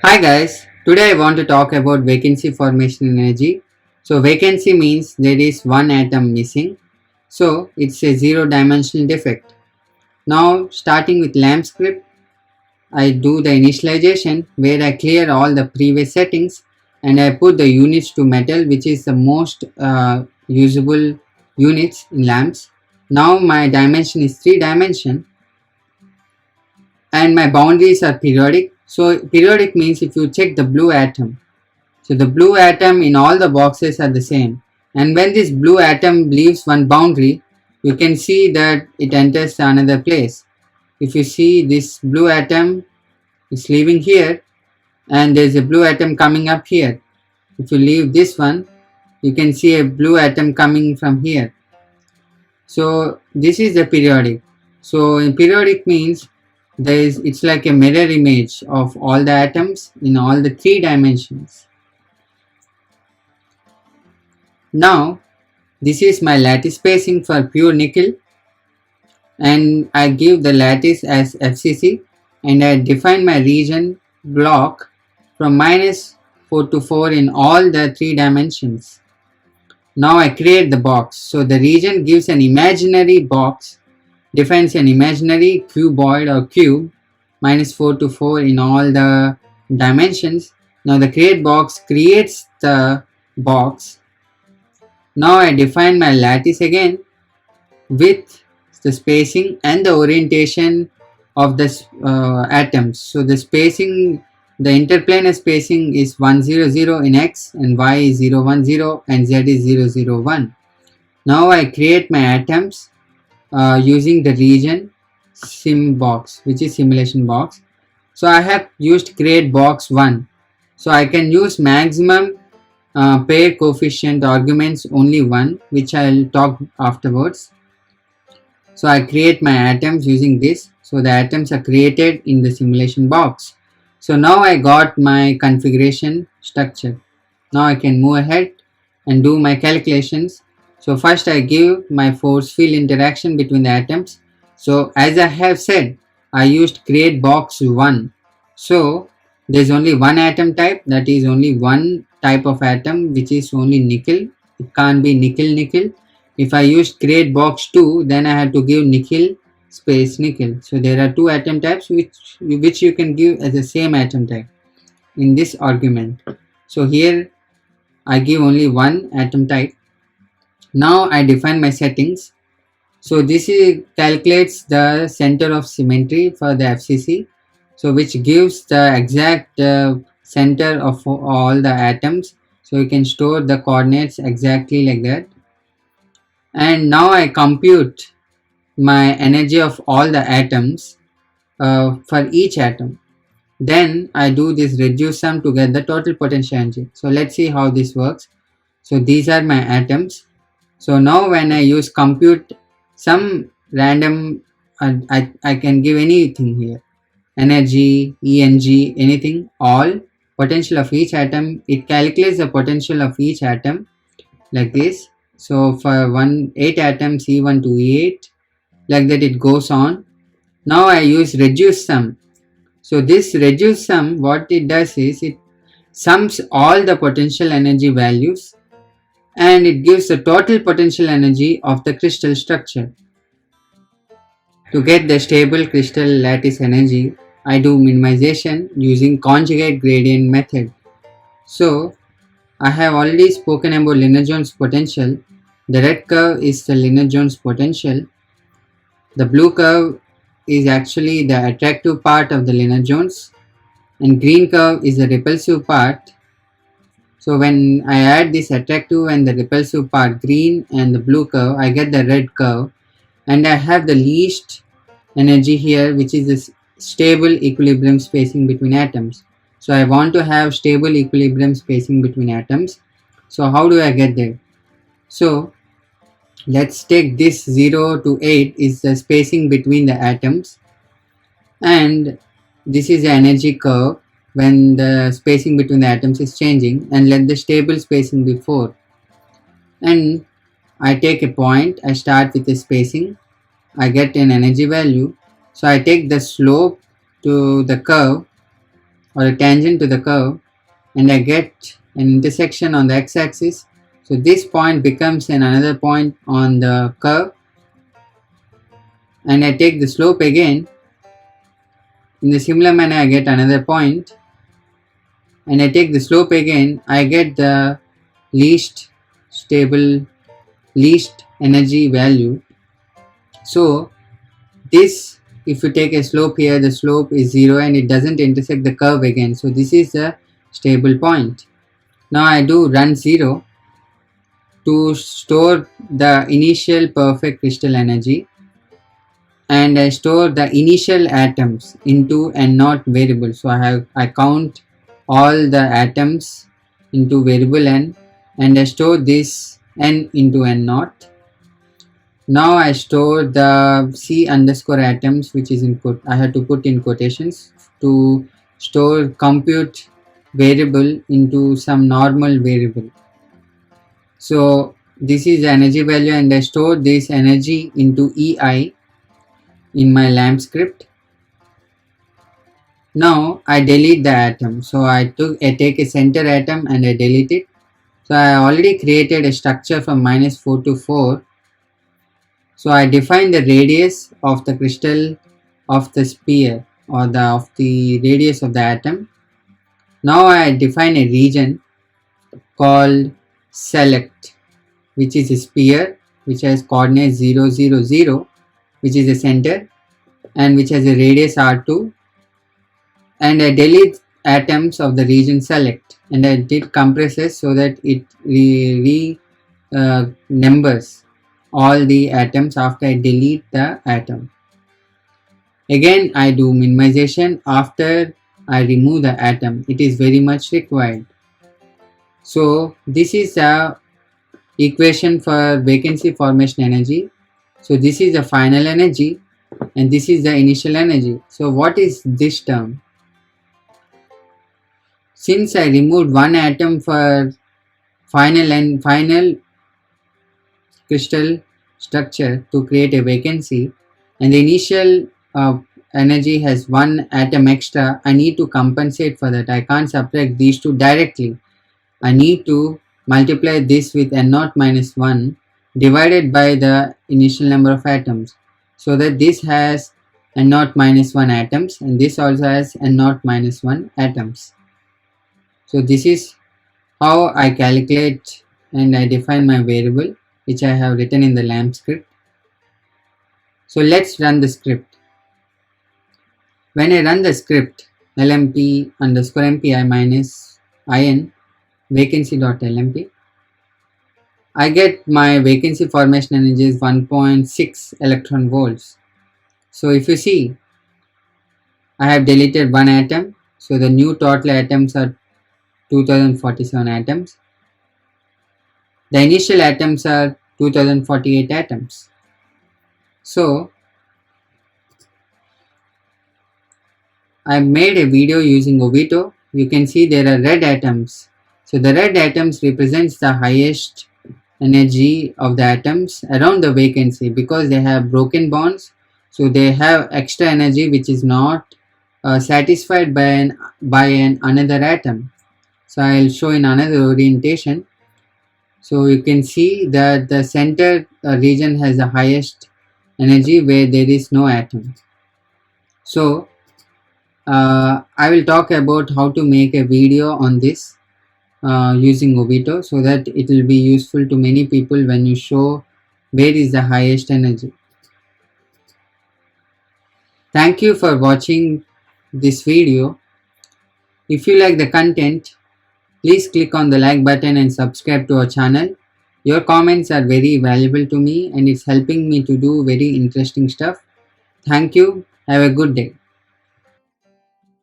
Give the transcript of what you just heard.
Hi guys, today I want to talk about vacancy formation energy. So vacancy means there is one atom missing. So it's a zero dimensional defect. Now starting with LAMP script, I do the initialization where I clear all the previous settings and I put the units to metal, which is the most usable units in lamps. Now my dimension is 3 dimension and my boundaries are periodic. So periodic means if you check the blue atom, so the blue atom in all the boxes are the same. And when this blue atom leaves one boundary, you can see that it enters another place. If you see this blue atom is leaving here and there is a blue atom coming up here. If you leave this one, you can see a blue atom coming from here. So this is the periodic. So in periodic means it's like a mirror image of all the atoms in all the 3 dimensions. Now this is my lattice spacing for pure nickel and I give the lattice as FCC and I define my region block from -4 to 4 in all the 3 dimensions. Now I create the box. So the region gives an imaginary box, defines an imaginary cuboid or cube -4 to 4 in all the dimensions. Now the create box creates the box. Now I define my lattice again with the spacing and the orientation of the atoms. So the spacing, the interplanar spacing is 100 in x and y is 010 and z is 001. Now I create my atoms using the region sim box, which is simulation box. So I have used create box 1. So I can use maximum pair coefficient arguments only 1, which I'll talk afterwards. So I create my atoms using this. So the atoms are created in the simulation box. So now I got my configuration structure. Now I can move ahead and do my calculations. So first I give my force field interaction between the atoms. So as I have said, I used create box 1. So there's only one atom type, that is only one type of atom, which is only nickel. It can't be nickel. If I use create box 2, then I have to give nickel space nickel. So there are two atom types which you can give as the same atom type in this argument. So here I give only one atom type. Now I define my settings. So this calculates the center of symmetry for the FCC. So which gives the exact center of all the atoms. So you can store the coordinates exactly like that. And now I compute my energy of all the atoms for each atom. Then I do this reduce sum to get the total potential energy. So let's see how this works. So these are my atoms. So now when I use compute some random, I can give anything here. Energy, ENG, anything, all potential of each atom. It calculates the potential of each atom like this. So for 8 atoms E1 to E8, like that it goes on. Now I use reduce sum. So this reduce sum, what it does is it sums all the potential energy values and it gives the total potential energy of the crystal structure. To get the stable crystal lattice energy, I do minimization using conjugate gradient method. So I have already spoken about Lennard-Jones potential. The red curve is the Lennard-Jones potential. The blue curve is actually the attractive part of the Lennard-Jones and green curve is the repulsive part. So when I add this attractive and the repulsive part, green and the blue curve, I get the red curve and I have the least energy here, which is this stable equilibrium spacing between atoms. So I want to have stable equilibrium spacing between atoms. So how do I get there? So let's take this 0 to 8 is the spacing between the atoms and this is the energy curve when the spacing between the atoms is changing, and let the stable spacing be 4. And I take a point, I start with the spacing, I get an energy value. So I take the slope to the curve or a tangent to the curve, and I get an intersection on the x-axis. So this point becomes another point on the curve, and I take the slope again. In the similar manner, I get another point, and I take the slope again. I get the least energy value. So this, if you take a slope here, the slope is 0 and it doesn't intersect the curve again. So this is the stable point. Now I do run 0 to store the initial perfect crystal energy, and I store the initial atoms into n0 variable. So I count all the atoms into variable n, and I store this n into n0. Now I store the c underscore atoms, which is I have to put in quotations to store compute variable into some normal variable. So this is the energy value, and I store this energy into EI in my LAMP script. Now I delete the atom. So I take a center atom and I delete it. So I already created a structure from -4 to 4. So I define the radius of the crystal of the sphere, or of the radius of the atom. Now I define a region called select, which is a sphere which has coordinates 0, 0, 0, which is the center, and which has a radius r2, and I delete atoms of the region select, and I did compresses so that it numbers all the atoms after I delete the atom. Again I do minimization after I remove the atom. It is very much required. So this is the equation for vacancy formation energy. So this is the final energy and this is the initial energy. So what is this term? Since I removed one atom for final crystal structure to create a vacancy, and the initial energy has one atom extra, I need to compensate for that. I can't subtract these two directly. I need to multiply this with n0 minus 1 divided by the initial number of atoms, so that this has n0 minus 1 atoms and this also has n0 minus 1 atoms. So this is how I calculate and I define my variable, which I have written in the LAMP script. So let's run the script. When I run the script, lmp underscore mpi minus in vacancy.lmp, I get my vacancy formation energy is 1.6 electron volts. So if you see, I have deleted one atom, so the new total atoms are 2047 atoms. The initial atoms are 2048 atoms. So I made a video using Ovito. You can see there are red atoms. So the red atoms represents the highest energy of the atoms around the vacancy, because they have broken bonds. So they have extra energy which is not satisfied by another atom. So I will show in another orientation. So you can see that the center region has the highest energy where there is no atom. So I will talk about how to make a video on this using Ovito, so that it will be useful to many people when you show where is the highest energy. Thank you for watching this video. If you like the content, please click on the like button and subscribe to our channel. Your comments are very valuable to me and it's helping me to do very interesting stuff. Thank you. Have a good day.